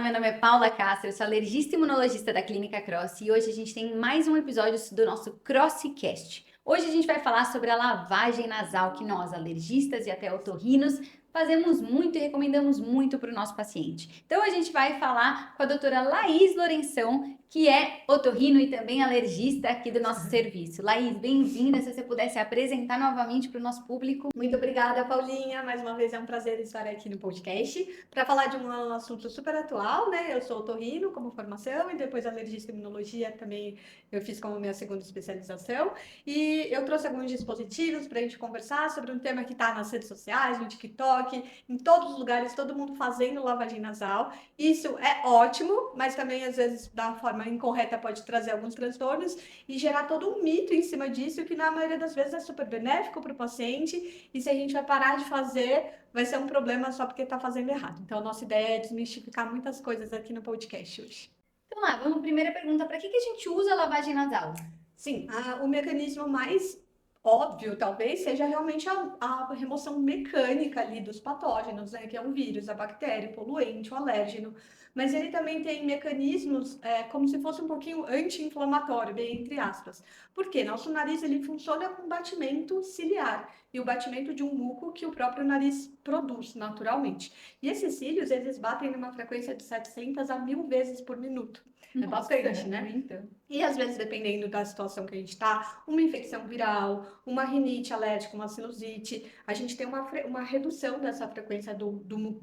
meu nome é Paula Castro, eu sou alergista e imunologista da Clínica Cross e hoje a gente tem mais um episódio do nosso Crosscast. Hoje a gente vai falar sobre a lavagem nasal que nós, alergistas e até otorrinos, fazemos muito e recomendamos muito para o nosso paciente. Então a gente vai falar com a doutora Laís Lourenção, que é otorrino e também alergista aqui do nosso serviço. Laís, bem-vinda, se você pudesse apresentar novamente para o nosso público. Muito obrigada, Paulinha. Mais uma vez é um prazer estar aqui no podcast para falar de um assunto super atual, né? Eu sou otorrino como formação e depois alergista e imunologia também eu fiz como minha segunda especialização. E eu trouxe alguns dispositivos para a gente conversar sobre um tema que está nas redes sociais, no TikTok, em todos os lugares, todo mundo fazendo lavagem nasal. Isso é ótimo, mas também às vezes da forma incorreta pode trazer alguns transtornos e gerar todo um mito em cima disso que na maioria das vezes é super benéfico para o paciente. E se a gente vai parar de fazer, vai ser um problema só porque está fazendo errado. Então, a nossa ideia é desmistificar muitas coisas aqui no podcast hoje. Então lá, vamos primeira pergunta, para que a gente usa a lavagem nasal? Sim, o mecanismo mais óbvio, talvez, seja realmente a remoção mecânica ali dos patógenos, né? Que é o vírus, a bactéria, o poluente, o alérgeno. Mas ele também tem mecanismos como se fosse um pouquinho anti-inflamatório, bem entre aspas. Por quê? Nosso nariz ele funciona com batimento ciliar e o batimento de um muco que o próprio nariz produz naturalmente. E esses cílios, eles batem numa frequência de 700 a 1000 vezes por minuto. É bastante, né? Então. E às vezes, dependendo da situação que a gente está, uma infecção viral, uma rinite alérgica, uma sinusite, a gente tem uma redução dessa frequência do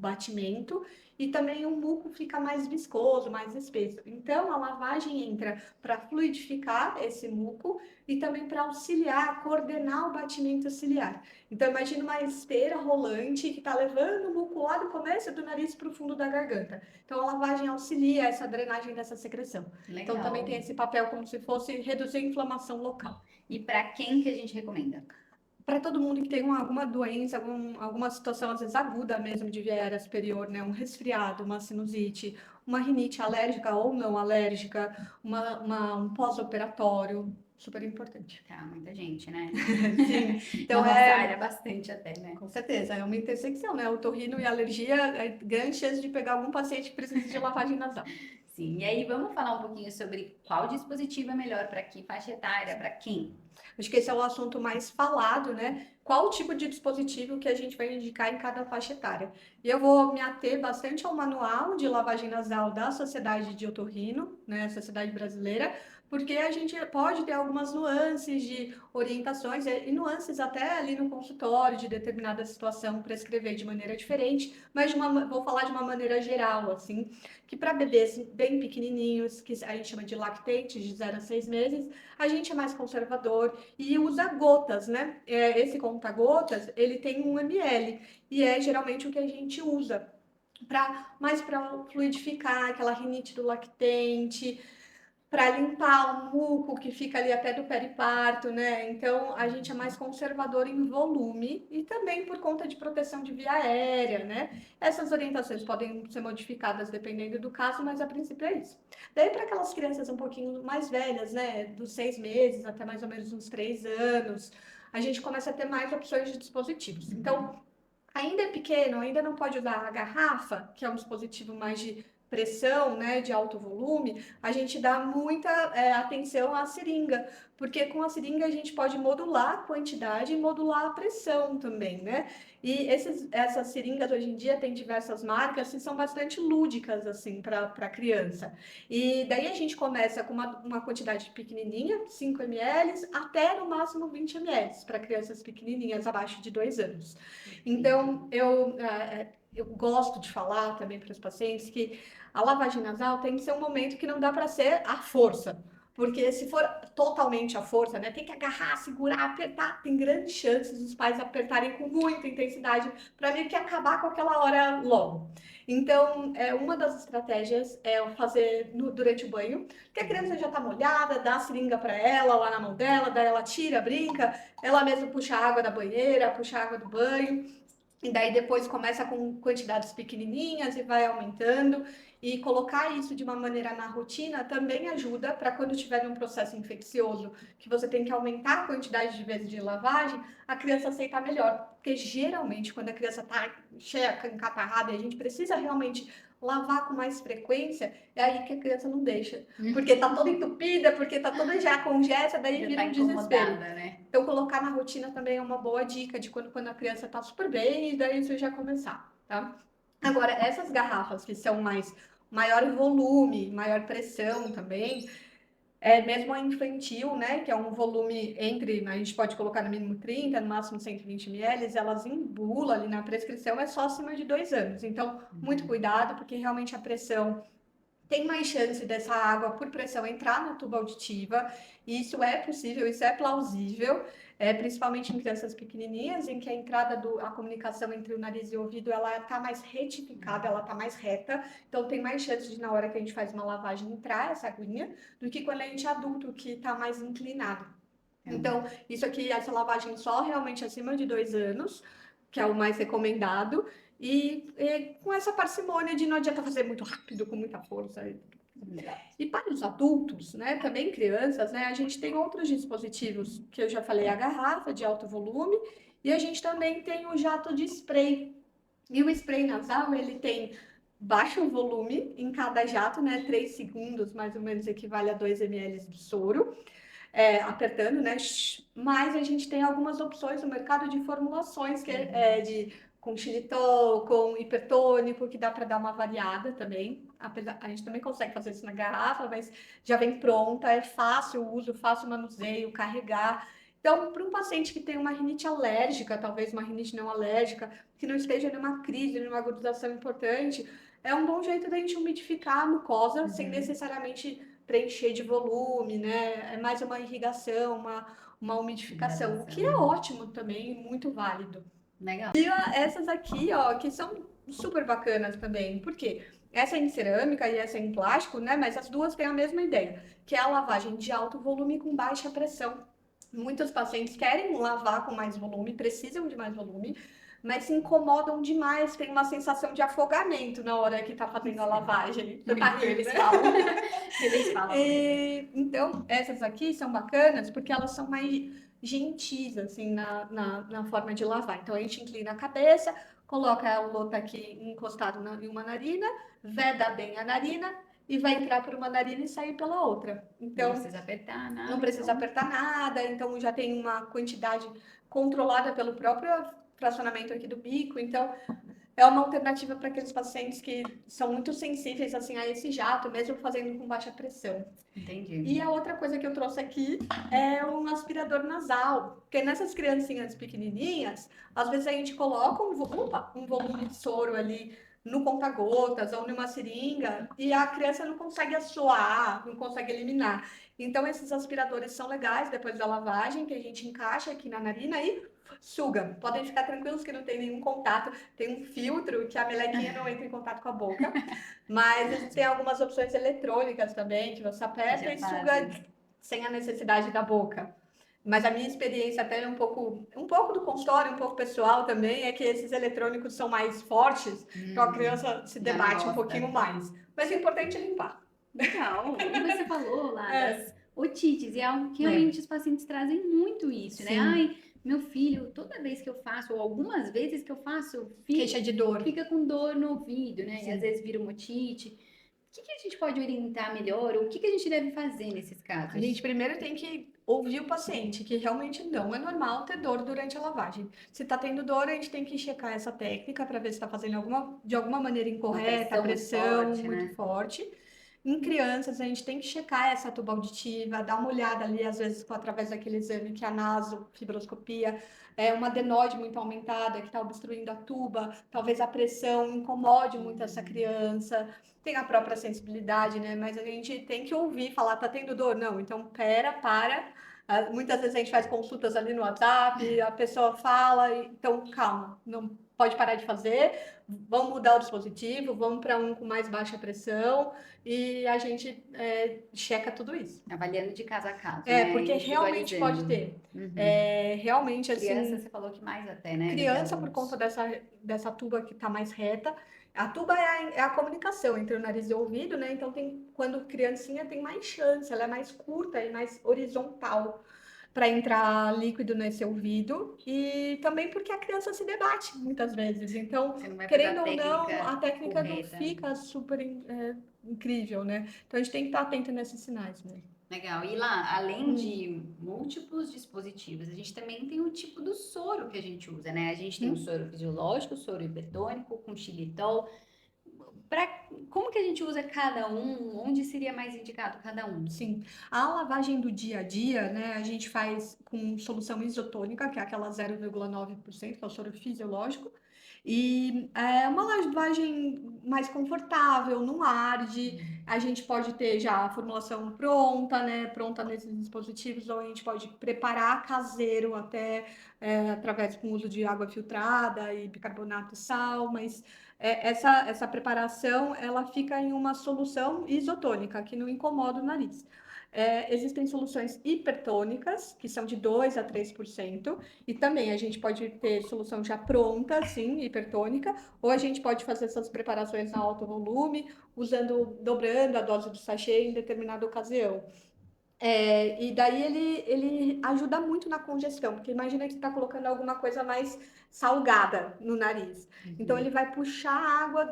batimento e também o muco fica mais viscoso, mais espesso. Então, a lavagem entra para fluidificar esse muco e também para auxiliar, coordenar o batimento ciliar. Então, imagina uma esteira rolante que está levando o muco lá do começo do nariz para o fundo da garganta. Então, a lavagem auxilia essa drenagem dessa secreção. Legal. Então, também tem esse papel como se fosse reduzir a inflamação local. E para quem que a gente recomenda? Para todo mundo que tem alguma doença, alguma situação, às vezes aguda mesmo, de viária superior, né? Um resfriado, uma sinusite, uma rinite alérgica ou não alérgica, um pós-operatório, super importante. Tá, muita gente, né? Sim, então Na nossa área, bastante até, né? Com certeza, é uma intersecção, né? Otorrino e alergia, grande chance de pegar algum paciente que precisa de lavagem nasal. Sim, e aí vamos falar um pouquinho sobre qual dispositivo é melhor para que faixa etária, para quem? Acho que esse é o assunto mais falado, né? Qual o tipo de dispositivo que a gente vai indicar em cada faixa etária? E eu vou me ater bastante ao manual de lavagem nasal da Sociedade de Otorrino, né? Sociedade Brasileira, porque a gente pode ter algumas nuances de orientações e nuances até ali no consultório de determinada situação prescrever de maneira diferente, mas vou falar de uma maneira geral, assim, que para bebês bem pequenininhos, que a gente chama de lactentes, de 0 a 6 meses, a gente é mais conservador e usa gotas, né? Esse conta-gotas, ele tem 1 ml e é geralmente o que a gente usa mais para fluidificar aquela rinite do lactente, para limpar o muco que fica ali até do periparto, né? Então a gente é mais conservador em volume e também por conta de proteção de via aérea, né? Essas orientações podem ser modificadas dependendo do caso, mas a princípio é isso. Daí para aquelas crianças um pouquinho mais velhas, né? Dos 6 meses até mais ou menos uns 3 anos, a gente começa a ter mais opções de dispositivos. Então, ainda é pequeno, ainda não pode usar a garrafa, que é um dispositivo mais de pressão, né, de alto volume, a gente dá muita atenção à seringa, porque com a seringa a gente pode modular a quantidade e modular a pressão também, né? E essas seringas hoje em dia tem diversas marcas e são bastante lúdicas, assim, para a criança. E daí a gente começa com uma quantidade pequenininha, 5 ml, até no máximo 20 ml, para crianças pequenininhas, abaixo de 2 anos. Então, eu gosto de falar também para os pacientes que a lavagem nasal tem que ser um momento que não dá para ser à força. Porque se for totalmente à força, né, tem que agarrar, segurar, apertar, tem grandes chances dos pais apertarem com muita intensidade para meio que acabar com aquela hora logo. Então, uma das estratégias é fazer durante o banho, que a criança já está molhada, dá a seringa para ela lá na mão dela, daí ela tira, brinca, ela mesma puxa a água da banheira, puxa a água do banho. E daí depois começa com quantidades pequenininhas e vai aumentando. E colocar isso de uma maneira na rotina também ajuda para quando tiver um processo infeccioso, que você tem que aumentar a quantidade de vezes de lavagem, a criança aceitar melhor. Porque geralmente quando a criança está cheia, encatarrada, e a gente precisa realmente lavar com mais frequência, é aí que a criança não deixa. Uhum. Porque tá toda entupida, porque tá toda já congesta, daí Já vira tá um desespero. incomodada, né? Então, colocar na rotina também é uma boa dica de quando a criança tá super bem, e daí isso já começar, tá? Agora, essas garrafas que são maior volume, maior pressão também, mesmo a infantil, né, que é um volume a gente pode colocar no mínimo 30, no máximo 120 ml, elas embulam ali na prescrição, é só acima de 2 anos. Então, muito cuidado, porque realmente a pressão tem mais chance dessa água por pressão entrar na tuba auditiva. Isso é possível, isso é plausível, principalmente em crianças pequenininhas, em que a comunicação entre o nariz e o ouvido, ela está mais retificada, ela está mais reta. Então, tem mais chance de, na hora que a gente faz uma lavagem, entrar essa aguinha, do que quando a gente é adulto, que está mais inclinado. Então, isso aqui, essa lavagem só realmente acima de 2 anos, que é o mais recomendado. E com essa parcimônia de não adianta fazer muito rápido, com muita força. E para os adultos, né, também crianças, né, a gente tem outros dispositivos, que eu já falei, a garrafa de alto volume, e a gente também tem o jato de spray. E o spray nasal, ele tem baixo volume em cada jato, né, 3 segundos, mais ou menos, equivale a 2 ml de soro. Apertando, né? Mas a gente tem algumas opções no mercado de formulações com xilitol, com hipertônico, que dá para dar uma variada também. A gente também consegue fazer isso na garrafa, mas já vem pronta, é fácil o uso, fácil o manuseio, carregar. Então, para um paciente que tem uma rinite alérgica, talvez uma rinite não alérgica, que não esteja numa crise, numa agudização importante, é um bom jeito da gente umidificar a mucosa sem necessariamente preencher de volume, né? É mais uma irrigação, uma umidificação, o que é ótimo também, muito válido. Legal. E essas aqui, ó, que são super bacanas também, porque essa é em cerâmica e essa é em plástico, né? Mas as duas têm a mesma ideia, que é a lavagem de alto volume com baixa pressão. Muitos pacientes querem lavar com mais volume, precisam de mais volume, mas se incomodam demais, tem uma sensação de afogamento na hora que tá fazendo a lavagem. Você tá rindo, Eles né? falam. Eles falam. Então, essas aqui são bacanas porque elas são mais gentis, assim, na forma de lavar. Então, a gente inclina a cabeça, coloca o loto aqui encostado em uma narina, veda bem a narina e vai entrar por uma narina e sair pela outra. Então, Não precisa apertar nada. não precisa apertar nada, então já tem uma quantidade controlada pelo próprio fracionamento aqui do bico. Então, é uma alternativa para aqueles pacientes que são muito sensíveis assim a esse jato, mesmo fazendo com baixa pressão. Entendi. E a outra coisa que eu trouxe aqui é um aspirador nasal, porque nessas criancinhas pequenininhas, às vezes a gente coloca um volume de soro ali no conta-gotas ou numa seringa e a criança não consegue assoar, não consegue eliminar. Então, esses aspiradores são legais depois da lavagem, que a gente encaixa aqui na narina e suga. Podem ficar tranquilos que não tem nenhum contato. Tem um filtro que a melequinha não entra em contato com a boca. Mas a gente tem algumas opções eletrônicas também, que você aperta e suga sem a necessidade da boca. Mas a minha experiência até é um pouco do consultório, um pouco pessoal também, é que esses eletrônicos são mais fortes, então a criança se debate um pouquinho mais. Mas o importante é limpar. Legal. E você falou lá das otites, e é algo que realmente os pacientes trazem muito isso, né? Ai, meu filho, toda vez que eu faço, ou algumas vezes que eu faço, Queixa de dor. fica com dor no ouvido, né? Sim. E às vezes vira uma otite. O que a gente pode orientar melhor? Ou o que a gente deve fazer nesses casos? A gente primeiro tem que ouvir o paciente, que realmente não é normal ter dor durante a lavagem. Se está tendo dor, a gente tem que checar essa técnica para ver se está fazendo de alguma maneira incorreta, a pressão muito forte. Em crianças, a gente tem que checar essa tuba auditiva, dar uma olhada ali, às vezes, através daquele exame que é a nasofibroscopia, é uma adenoide muito aumentada que está obstruindo a tuba, talvez a pressão incomode muito essa criança, tem a própria sensibilidade, né? Mas a gente tem que ouvir, falar, tá tendo dor? Não, então para. Muitas vezes a gente faz consultas ali no WhatsApp, a pessoa fala, então calma, não pode parar de fazer, vamos mudar o dispositivo, vamos para um com mais baixa pressão e a gente checa tudo isso. Avaliando de caso a caso, né? Porque realmente pode ter. Realmente, assim... Criança, você falou que mais até, né? Criança, por conta dessa tuba que está mais reta. A tuba é a comunicação entre o nariz e o ouvido, né? Então, quando criancinha tem mais chance, ela é mais curta e mais horizontal. para entrar líquido nesse ouvido e também porque a criança se debate muitas vezes. Então, Você não vai fazer a querendo ou não, a técnica técnica não correta, né? fica super incrível, né? Então, a gente tem que estar atento nesses sinais, né? Legal. E lá, além Hum, de múltiplos dispositivos, a gente também tem o tipo do soro que a gente usa, né? A gente tem o hum. soro fisiológico, o soro hipertônico, com xilitol. Pra, como que a gente usa cada um? Onde seria mais indicado cada um? Sim, a lavagem do dia a dia, né, a gente faz com solução isotônica, que é aquela 0,9%, que é o soro fisiológico, e é uma lavagem mais confortável, não arde. A gente pode ter já a formulação pronta, né, pronta nesses dispositivos, ou a gente pode preparar caseiro até através com o uso de água filtrada e bicarbonato e sal, mas essa preparação ela fica em uma solução isotônica, que não incomoda o nariz. Existem soluções hipertônicas, que são de 2 a 3%, e também a gente pode ter solução já pronta, sim, hipertônica, ou a gente pode fazer essas preparações a alto volume, dobrando a dose do sachê em determinada ocasião. E daí ele ajuda muito na congestão, porque imagina que você está colocando alguma coisa mais salgada no nariz. Então Uhum. ele vai puxar a água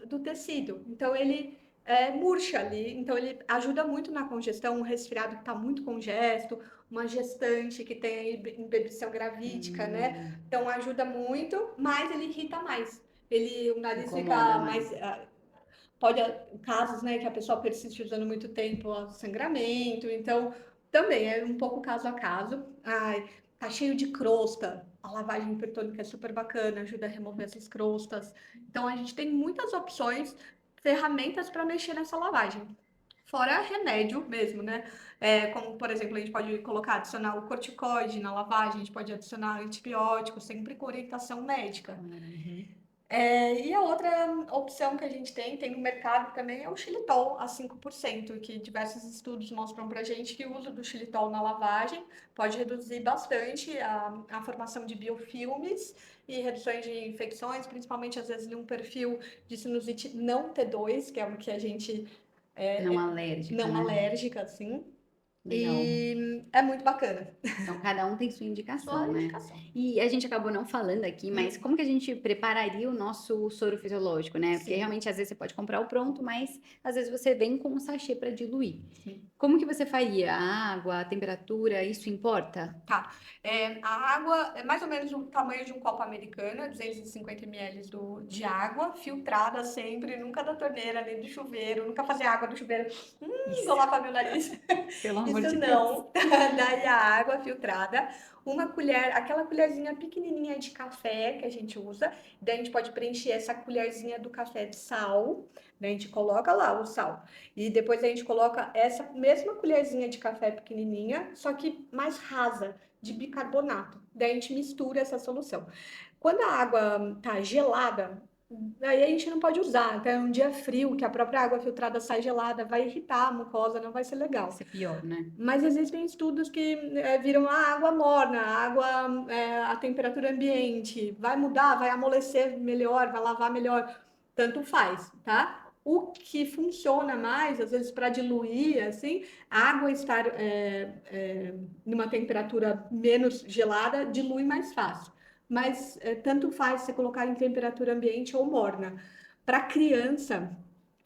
do tecido. Então ele murcha ali. Então ele ajuda muito na congestão, um resfriado que está muito congesto, uma gestante que tem exibição gravídica, né? Hum, Então ajuda muito, mas ele irrita mais. O nariz incomoda fica mais. mais pode casos, né, que a pessoa persiste usando muito tempo, sangramento, então também é um pouco caso a caso. Ai, tá cheio de crosta. A lavagem hipertônica é super bacana, ajuda a remover essas crostas. Então a gente tem muitas opções, ferramentas para mexer nessa lavagem. Fora remédio mesmo, né? Como, por exemplo, a gente pode colocar, adicionar o corticoide na lavagem, a gente pode adicionar antibiótico, sempre com orientação médica. Claro, uhum. E a outra opção que a gente tem no mercado também é o xilitol a 5%, que diversos estudos mostram para a gente que o uso do xilitol na lavagem pode reduzir bastante a formação de biofilmes e reduções de infecções, principalmente às vezes num perfil de sinusite não T2, que é o que a gente Não é alérgica, não né? alérgica, assim, Legal. e é muito bacana. Então, cada um tem sua Só indicação, a né? indicação. E a gente acabou não falando aqui, mas como que a gente prepararia o nosso soro fisiológico, né? Porque Sim, realmente, às vezes, você pode comprar o pronto, mas às vezes você vem com um sachê para diluir. sim. Como que você faria? A água, a temperatura, isso importa? Tá. A água é mais ou menos o tamanho de um copo americano, 250 ml de água, filtrada sempre, nunca da torneira, nem do chuveiro, nunca fazer água do chuveiro. Vou Isso, lavar meu nariz. pelo amor Isso de Deus. não. Daí a água filtrada, uma colher, aquela colherzinha pequenininha de café que a gente usa, daí a gente pode preencher essa colherzinha do café de sal, daí a gente coloca lá o sal. E depois a gente coloca essa mesma colherzinha de café pequenininha, só que mais rasa, de bicarbonato. Daí a gente mistura essa solução. Quando a água tá gelada, aí a gente não pode usar. Então, é um dia frio, que a própria água filtrada sai gelada, vai irritar a mucosa, não vai ser Vai legal. ser pior, né? Mas existem estudos que viram a água morna, a água, a temperatura ambiente, vai mudar, vai amolecer melhor, vai lavar melhor, tanto faz, tá? O que funciona mais, às vezes para diluir, assim, a água estar numa temperatura menos gelada, dilui mais fácil. Mas tanto faz você colocar em temperatura ambiente ou morna. Para criança,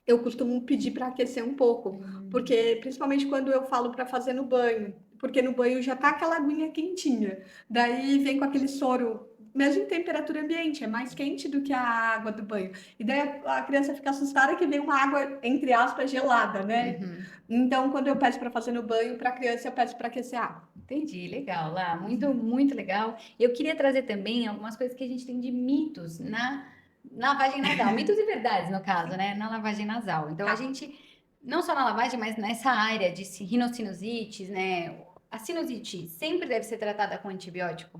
eu costumo pedir para aquecer um pouco, Hum. porque principalmente quando eu falo para fazer no banho, porque no banho já tá aquela aguinha quentinha, daí vem com aquele soro, mesmo em temperatura ambiente, é mais quente do que a água do banho. E daí a criança fica assustada que vem uma água, entre aspas, gelada, né? Uhum. Então, quando eu peço para fazer no banho, para a criança, eu peço para aquecer a água. Entendi, legal, lá, muito, muito legal. Eu queria trazer também algumas coisas que a gente tem de mitos na lavagem nasal, mitos e verdades, no caso, né, na lavagem nasal. Então, a Tá. gente, não só na lavagem, mas nessa área de rinossinusites, né, a sinusite sempre deve ser tratada com antibiótico.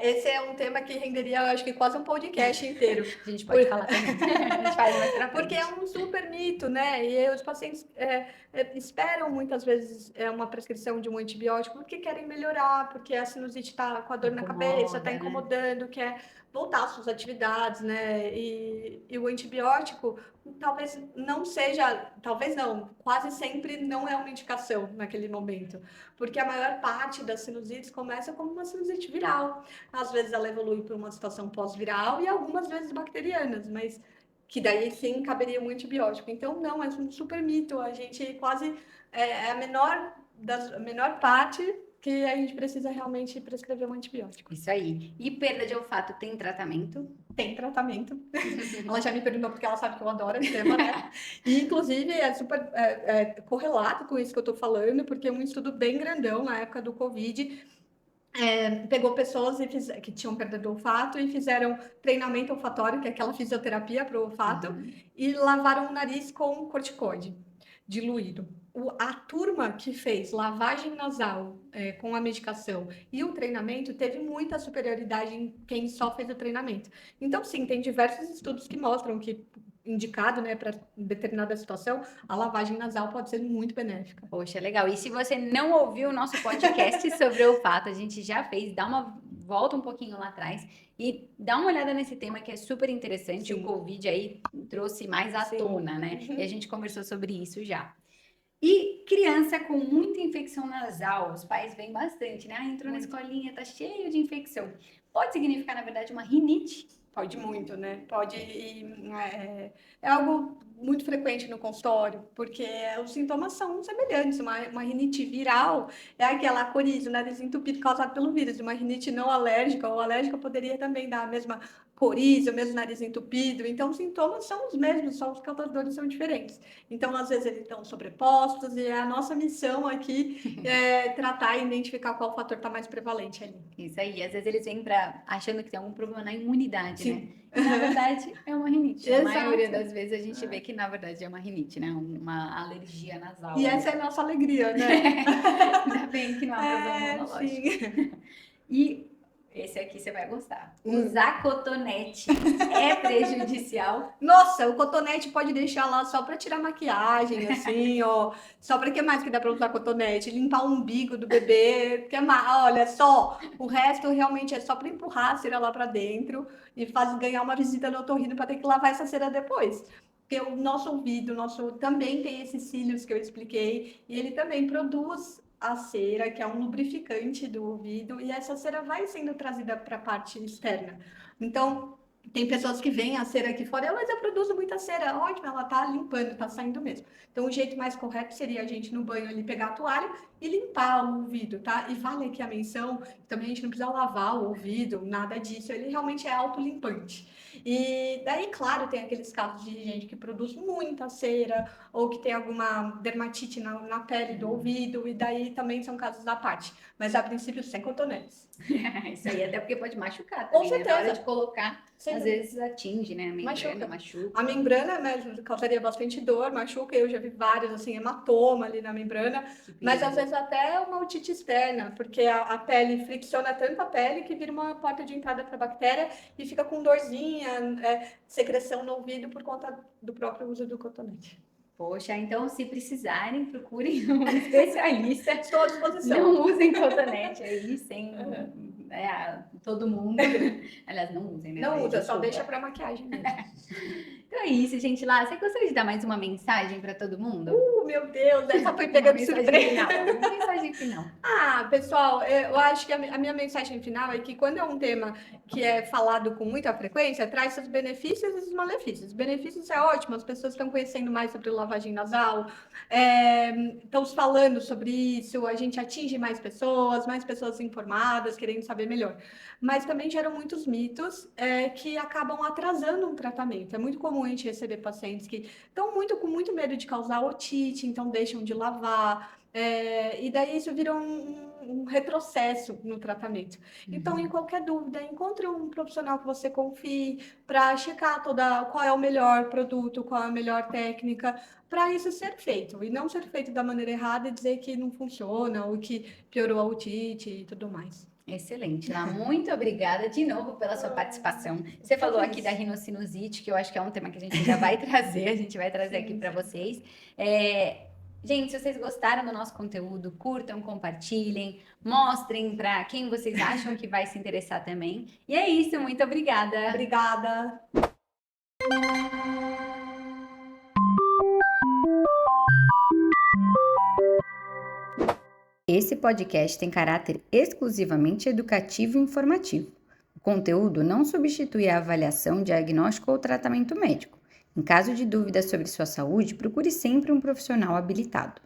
Esse é um tema que renderia, eu acho que quase um podcast inteiro. A gente Por- pode falar também, a gente faz mais pra Porque é frente. um super mito, né? E os pacientes esperam muitas vezes uma prescrição de um antibiótico porque querem melhorar, porque a sinusite está com a dor na cabeça, está Incomoda, né? incomodando, quer voltar às suas atividades, né? E o antibiótico, talvez não seja, talvez não, quase sempre não é uma indicação naquele momento, porque a maior parte das sinusites começa como uma sinusite viral. Às vezes ela evolui para uma situação pós-viral e algumas vezes bacterianas, mas que daí sim caberia um antibiótico. Então, não, é um super mito. A gente quase é a a menor parte que a gente precisa realmente prescrever um antibiótico. Isso aí. E perda de olfato tem tratamento? Tem tratamento. Ela já me perguntou porque ela sabe que eu adoro esse tema, né? E, inclusive, é super correlato com isso que eu tô falando, porque um estudo bem grandão na época do Covid pegou pessoas que tinham perda do olfato e fizeram treinamento olfatório, que é aquela fisioterapia para o olfato, e lavaram o nariz com corticoide diluído. A turma que fez lavagem nasal com a medicação e o treinamento teve muita superioridade em quem só fez o treinamento. Então, sim, tem diversos estudos que mostram que indicado, né, para determinada situação, a lavagem nasal pode ser muito benéfica. Poxa, legal. E se você não ouviu o nosso podcast sobre olfato, a gente já fez, volta um pouquinho lá atrás e dá uma olhada nesse tema que é super interessante. Sim. O Covid aí trouxe mais à Sim. tona, né? E a gente conversou sobre isso já. E criança com muita infecção nasal, os pais veem bastante, né? Ah, entrou na escolinha, tá cheio de infecção. Pode significar, na verdade, uma rinite? Pode muito, né? Pode. É algo muito frequente no consultório, porque os sintomas são semelhantes. Uma rinite viral é aquela coriza, o nariz entupido causado pelo vírus. Uma rinite não alérgica ou alérgica poderia também dar a mesma coriza, o mesmo nariz entupido. Então, os sintomas são os mesmos, só os causadores são diferentes. Então, às vezes, eles estão sobrepostos e a nossa missão aqui é tratar e identificar qual fator está mais prevalente ali. Isso aí, às vezes eles vêm achando que tem algum problema na imunidade, Sim. né? E, na verdade, é uma rinite. A Exato. maioria das vezes a gente vê que, na verdade, é uma rinite, né? Uma alergia nasal. E essa é a nossa alegria, né? Ainda bem que não há problema imunológico. Sim. E esse aqui você vai gostar. Usar cotonete é prejudicial? Nossa, o cotonete pode deixar lá só para tirar maquiagem, assim, ó. Só para que mais que dá para usar cotonete? Limpar o umbigo do bebê, que mais? Olha só, o resto realmente é só para empurrar a cera lá para dentro e ganhar uma visita no otorrino para ter que lavar essa cera depois. Porque o nosso ouvido, também tem esses cílios que eu expliquei, e ele também produz a cera, que é um lubrificante do ouvido, e essa cera vai sendo trazida para a parte externa. Então, tem pessoas que veem a cera aqui fora, mas eu produzo muita cera, ótimo, ela tá limpando, tá saindo mesmo. Então, o jeito mais correto seria a gente no banho ali pegar a toalha e limpar o ouvido, tá? E vale aqui a menção, também a gente não precisa lavar o ouvido, nada disso, ele realmente é autolimpante. E daí, claro, tem aqueles casos de gente que produz muita cera ou que tem alguma dermatite na pele do ouvido, e daí também são casos à parte. Mas a princípio, sem cotonetes. Isso aí, até porque pode machucar Com também, né? certeza. Na hora de colocar, Sem às dúvida. vezes atinge, né? A membrana machuca. A membrana, né, causaria bastante dor, machuca. Eu já vi vários, assim, hematoma ali na membrana. Mas às vezes até uma otite externa, porque a pele fricciona tanto a pele que vira uma porta de entrada para a bactéria e fica com dorzinha, secreção no ouvido por conta do próprio uso do cotonete. Poxa, então se precisarem, procurem um especialista. Estou à disposição. Não usem cotonete aí sem todo mundo. Aliás, não usem, né? Não usa, Desculpa. só deixa para maquiagem mesmo. Então é isso, gente. Lá, você gostaria de dar mais uma mensagem para todo mundo? Meu Deus, essa foi pegando de surpresa. Uma mensagem final. Pessoal, eu acho que a minha mensagem final é que quando é um tema que é falado com muita frequência, traz seus benefícios e seus malefícios. Os benefícios é ótimo, as pessoas estão conhecendo mais sobre lavagem nasal, estão falando sobre isso, a gente atinge mais pessoas informadas, querendo saber melhor. Mas também geram muitos mitos que acabam atrasando um tratamento. É muito comum a gente receber pacientes que estão com muito medo de causar otite, então deixam de lavar, e daí isso vira um retrocesso no tratamento. Então, em qualquer dúvida, encontre um profissional que você confie para checar qual é o melhor produto, qual é a melhor técnica, para isso ser feito. E não ser feito da maneira errada e dizer que não funciona ou que piorou a otite e tudo mais. Excelente, Lá. Muito obrigada de novo pela sua participação. Você falou aqui da rinocinusite, que eu acho que é um tema que a gente já vai trazer, aqui para vocês. Gente, se vocês gostaram do nosso conteúdo, curtam, compartilhem, mostrem para quem vocês acham que vai se interessar também. E é isso, muito obrigada. Obrigada. Esse podcast tem caráter exclusivamente educativo e informativo. O conteúdo não substitui a avaliação, diagnóstico ou tratamento médico. Em caso de dúvidas sobre sua saúde, procure sempre um profissional habilitado.